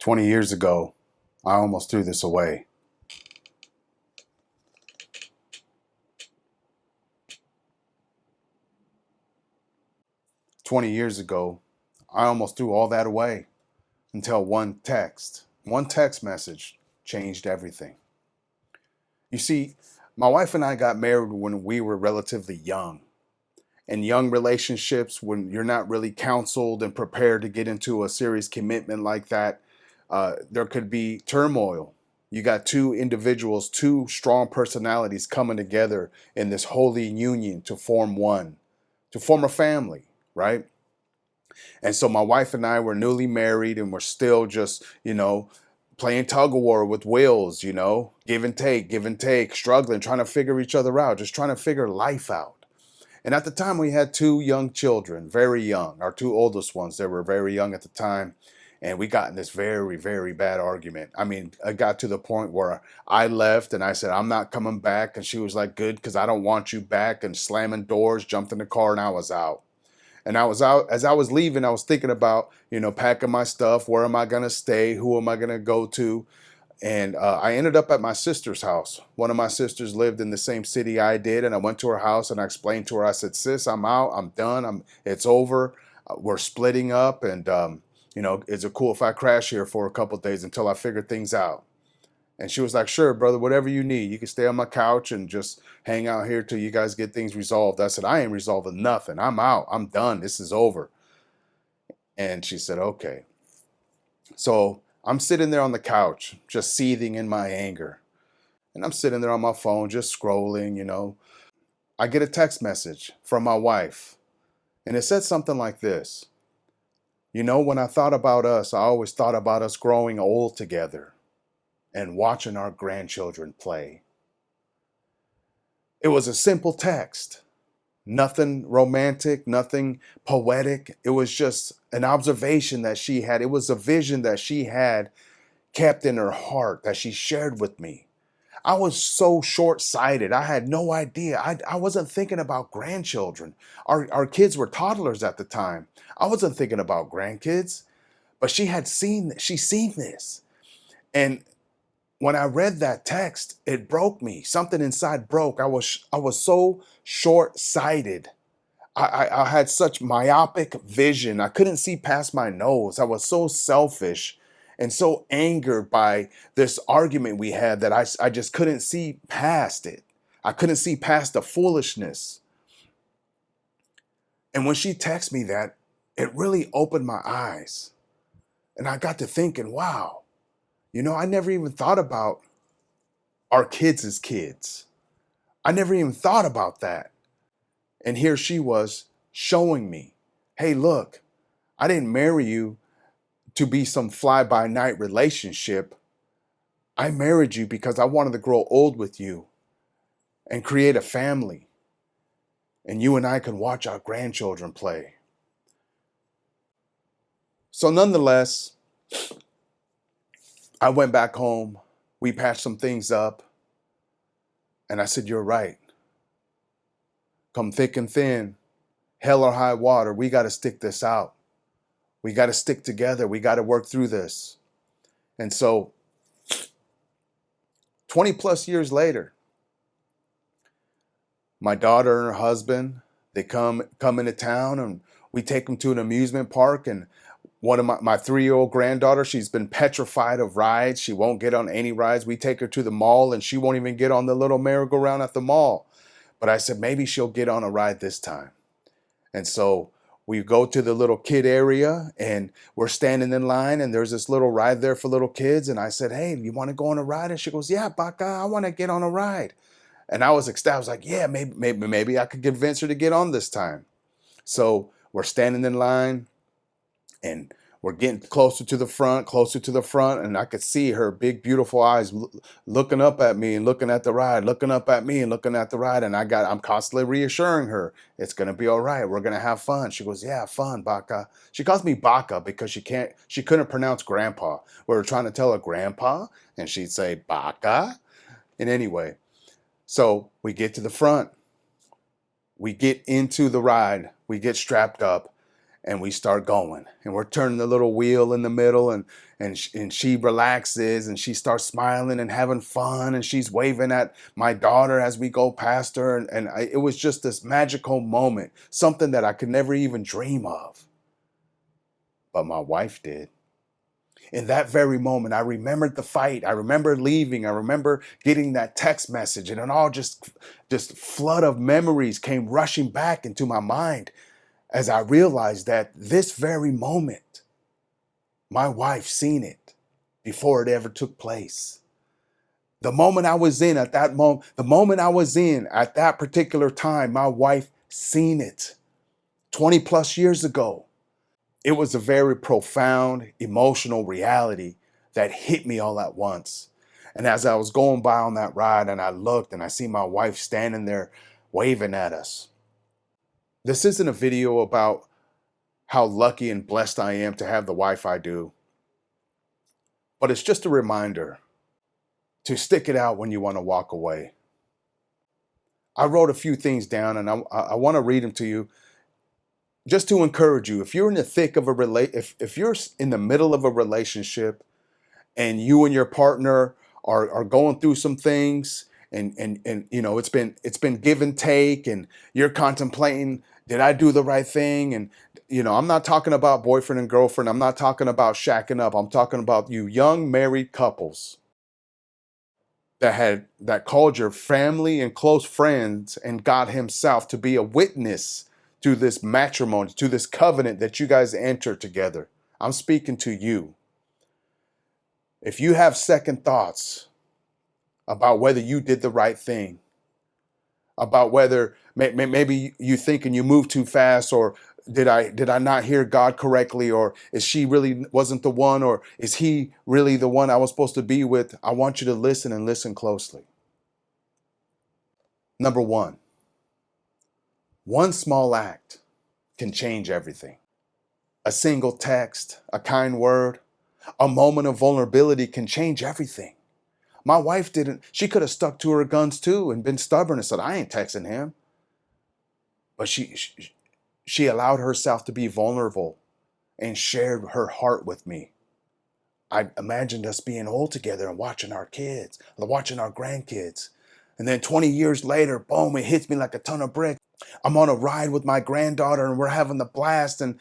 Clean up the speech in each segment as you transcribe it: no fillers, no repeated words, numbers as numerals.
20 years ago, I almost threw this away. 20 years ago, I almost threw all that away until one text message changed everything. You see, my wife and I got married when we were relatively young. In young relationships, when you're not really counseled and prepared to get into a serious commitment like that, there could be turmoil. You got two individuals, two strong personalities coming together in this holy union to form one, to form a family, right? And so my wife and I were newly married and we're still just, playing tug of war with wills, give and take, struggling, trying to figure each other out, just trying to figure life out. And at the time, we had two young children, very young. Our two oldest ones, they were very young at the time. And we got in this very, very bad argument. I mean, it got to the point where I left and I said, I'm not coming back. And she was like, good, because I don't want you back. And slamming doors, jumped in the car, and I was out. And I was out. As I was leaving, I was thinking about, packing my stuff. Where am I going to stay? Who am I going to go to? And I ended up at my sister's house. One of my sisters lived in the same city I did, and I went to her house and I explained to her. I said, "Sis, I'm out. I'm done. It's over. We're splitting up, and is it cool if I crash here for a couple of days until I figure things out?" And she was like, "Sure, brother. Whatever you need. You can stay on my couch and just hang out here till you guys get things resolved." I said, "I ain't resolving nothing. I'm out. I'm done. This is over." And she said, "Okay." So I'm sitting there on the couch, just seething in my anger. And I'm sitting there on my phone, just scrolling. I get a text message from my wife. And it said something like this: when I thought about us, I always thought about us growing old together and watching our grandchildren play. It was a simple text. Nothing romantic, nothing poetic. It was just an observation that she had. It was a vision that she had kept in her heart that she shared with me. I was so short-sighted. I had no idea. I wasn't thinking about grandchildren. Our kids were toddlers at the time. I wasn't thinking about grandkids, but she's seen this. And when I read that text, it broke me. Something inside broke. I was so short-sighted. I had such myopic vision. I couldn't see past my nose. I was so selfish and so angered by this argument we had that I just couldn't see past it. I couldn't see past the foolishness. And when she texted me that, it really opened my eyes. And I got to thinking, wow, I never even thought about our kids as kids. I never even thought about that. And here she was showing me, hey, look, I didn't marry you to be some fly by night relationship. I married you because I wanted to grow old with you and create a family. And you and I could watch our grandchildren play. So nonetheless, I went back home. We patched some things up. And I said, you're right. Come thick and thin, hell or high water, we got to stick this out. We got to stick together. We got to work through this. And so 20 plus years later, my daughter and her husband, they come into town and we take them to an amusement park. And one of my 3-year-old granddaughter, she's been petrified of rides. She won't get on any rides. We take her to the mall and she won't even get on the little merry-go-round at the mall. But I said, maybe she'll get on a ride this time. And so we go to the little kid area and we're standing in line and there's this little ride there for little kids. And I said, hey, you want to go on a ride? And she goes, yeah, Baca, I want to get on a ride. And I was ecstatic. I was like, yeah, maybe I could convince her to get on this time. So we're standing in line and we're getting closer to the front, and I could see her big, beautiful eyes looking up at me and looking at the ride, looking up at me and looking at the ride. And I'm constantly reassuring her, it's going to be all right. We're going to have fun. She goes, yeah, fun, Baca. She calls me Baca because she couldn't pronounce grandpa. We were trying to tell her grandpa, and she'd say Baca. And anyway, so we get to the front. We get into the ride. We get strapped up. and we start going, and we're turning the little wheel in the middle, and she relaxes, and she starts smiling and having fun, and she's waving at my daughter as we go past her, it was just this magical moment, something that I could never even dream of, but my wife did. In that very moment, I remembered the fight. I remember leaving. I remember getting that text message, and it all just flood of memories came rushing back into my mind as I realized that this very moment, my wife seen it before it ever took place. The moment I was in at that moment, the moment I was in at that particular time, my wife seen it 20 plus years ago. It was a very profound emotional reality that hit me all at once. And as I was going by on that ride and I looked and I see my wife standing there waving at us. This isn't a video about how lucky and blessed I am to have the wife I do, but it's just a reminder to stick it out when you want to walk away. I wrote a few things down and I want to read them to you just to encourage you. If you're in the thick of if you're in the middle of a relationship and you and your partner are going through some things, and you know, it's been give and take, and you're contemplating, did I do the right thing? And you know, I'm not talking about boyfriend and girlfriend. I'm not talking about shacking up. I'm talking about you young married couples that called your family and close friends and God himself to be a witness to this matrimony, to this covenant that you guys enter together. I'm speaking to you. If you have second thoughts about whether you did the right thing, about whether maybe you thinking you moved too fast, or did I not hear God correctly, or is she really wasn't the one, or is he really the one I was supposed to be with? I want you to listen and listen closely. Number one small act can change everything. A single text, a kind word, a moment of vulnerability can change everything. My wife didn't, she could have stuck to her guns too and been stubborn and said, I ain't texting him. But she allowed herself to be vulnerable and shared her heart with me. I imagined us being old together and watching our kids, watching our grandkids. And then 20 years later, boom, it hits me like a ton of bricks. I'm on a ride with my granddaughter and we're having the blast. And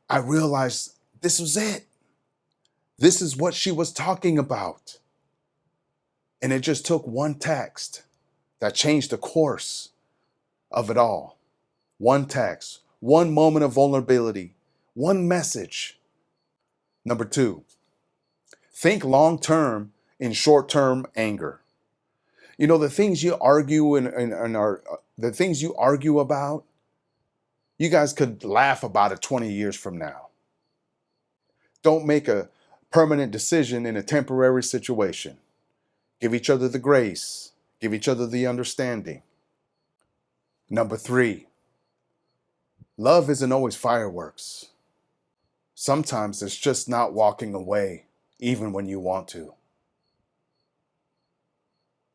I realized this was it. This is what she was talking about. And it just took one text that changed the course of it all. One text, one moment of vulnerability, one message. Number two, think long-term in short-term anger. You know, the things you argue the things you argue about, you guys could laugh about it 20 years from now. Don't make a permanent decision in a temporary situation. Give each other the grace. Give each other the understanding. Number three, love isn't always fireworks. Sometimes it's just not walking away, even when you want to.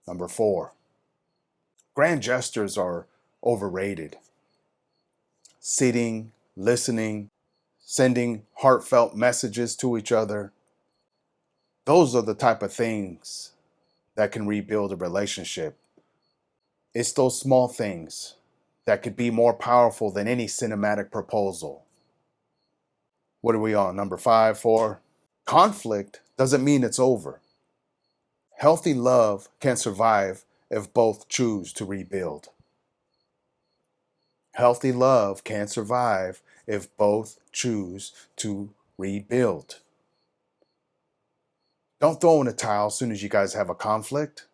Number four, grand gestures are overrated. Sitting, listening, sending heartfelt messages to each other. Those are the type of things that can rebuild a relationship. It's those small things that could be more powerful than any cinematic proposal. What are we on? Number 5, 4? Conflict doesn't mean it's over. Healthy love can survive if both choose to rebuild. Healthy love can survive if both choose to rebuild. Don't throw in a towel as soon as you guys have a conflict.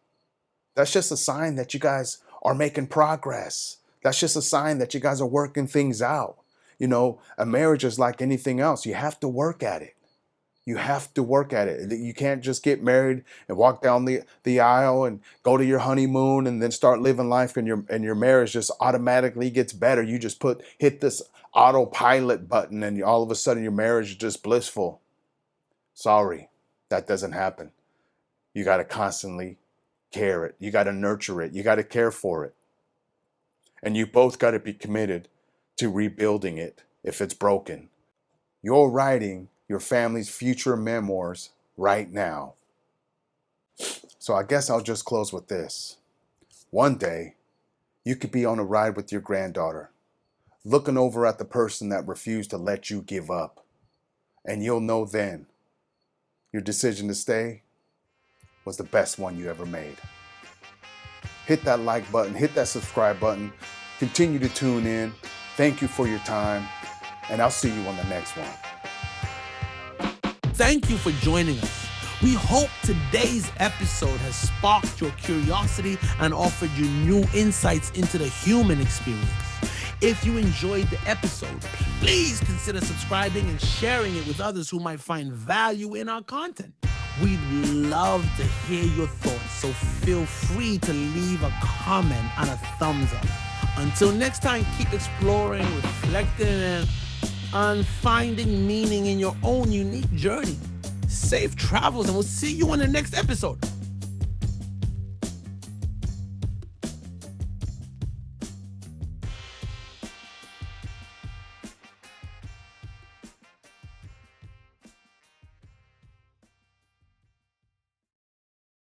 That's just a sign that you guys are making progress. That's just a sign that you guys are working things out. You know, a marriage is like anything else. You have to work at it. You have to work at it. You can't just get married and walk down the aisle and go to your honeymoon and then start living life, and your marriage just automatically gets better. You just hit this autopilot button and all of a sudden your marriage is just blissful. Sorry, that doesn't happen. You got to constantly care it. You got to nurture it. You got to care for it. And you both got to be committed to rebuilding it if it's broken. You're writing your family's future memoirs right now. So I guess I'll just close with this. One day, you could be on a ride with your granddaughter, looking over at the person that refused to let you give up. And you'll know then your decision to stay was the best one you ever made. Hit that like button, hit that subscribe button. Continue to tune in. Thank you for your time, and I'll see you on the next one. Thank you for joining us. We hope today's episode has sparked your curiosity and offered you new insights into the human experience. If you enjoyed the episode, please consider subscribing and sharing it with others who might find value in our content. We'd love to hear your thoughts, so feel free to leave a comment and a thumbs up. Until next time, keep exploring, reflecting, and finding meaning in your own unique journey. Safe travels, and we'll see you on the next episode.